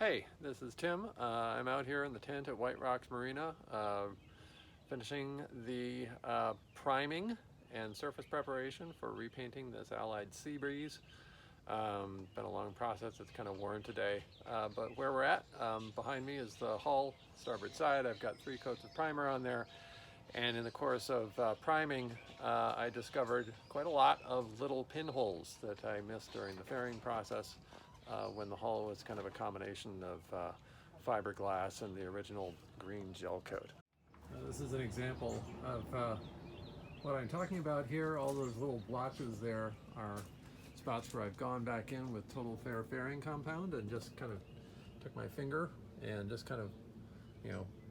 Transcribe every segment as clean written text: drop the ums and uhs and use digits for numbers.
Hey, this is Tim. I'm out here in the tent at White Rocks Marina, finishing the priming and surface preparation for repainting this Allied Sea Breeze. Been a long process. It's kind of worn today, but where we're at, behind me is the hull, starboard side. I've got 3 coats of primer on there, and in the course of priming, I discovered quite a lot of little pinholes that I missed during the fairing process. When the hull was kind of a combination of fiberglass and the original green gel coat. This is an example of what I'm talking about here. All those little blotches there are spots where I've gone back in with Total Fair fairing compound and just kind of took my finger and just kind of,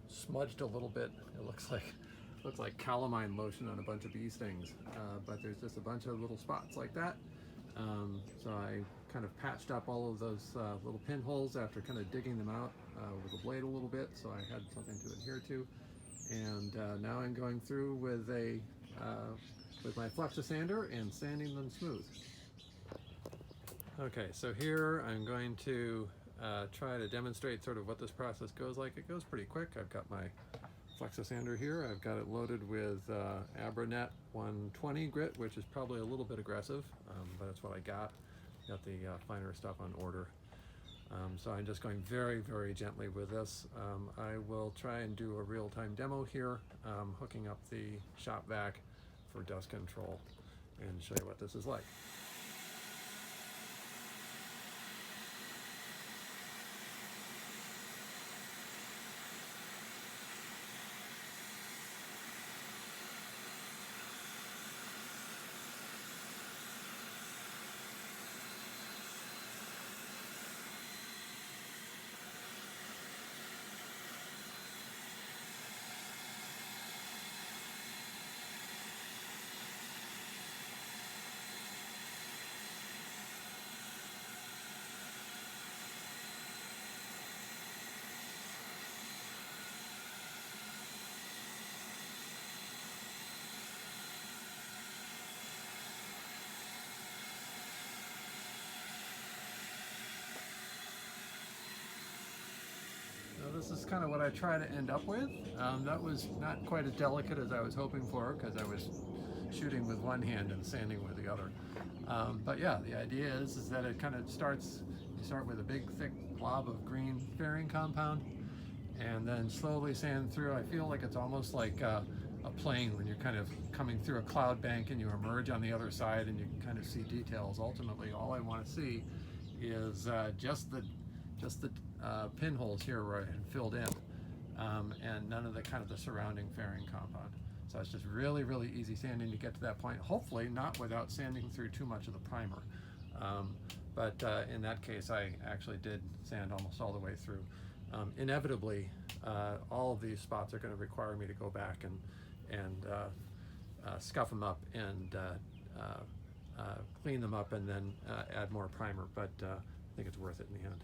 smudged a little bit. It looks like calamine lotion on a bunch of bee stings, but there's just a bunch of little spots like that. So I kind of patched up all of those little pinholes after kind of digging them out with a blade a little bit, so I had something to adhere to. And now I'm going through with my Flexisander and sanding them smooth. Okay, so here I'm going to try to demonstrate sort of what this process goes like. It goes pretty quick. I've got my Flexisander here. I've got it loaded with Abranet 120 grit, which is probably a little bit aggressive, but that's what I got. Got the finer stuff on order. So I'm just going very, very gently with this. I will try and do a real-time demo here, hooking up the shop vac for dust control and show you what this is like. This is kind of what I try to end up with. That was not quite as delicate as I was hoping for, because I was shooting with one hand and sanding with the other. But yeah, the idea is that it kind of starts, you start with a big thick blob of green fairing compound and then slowly sand through. I feel like it's almost like a plane when you're kind of coming through a cloud bank and you emerge on the other side and you can kind of see details. Ultimately, all I want to see is just the pinholes here where I had filled in, and none of the kind of the surrounding fairing compound. So it's just really, really easy sanding to get to that point. Hopefully not without sanding through too much of the primer. But in that case, I actually did sand almost all the way through. Inevitably, all of these spots are going to require me to go back and scuff them up and clean them up and then add more primer. But I think it's worth it in the end.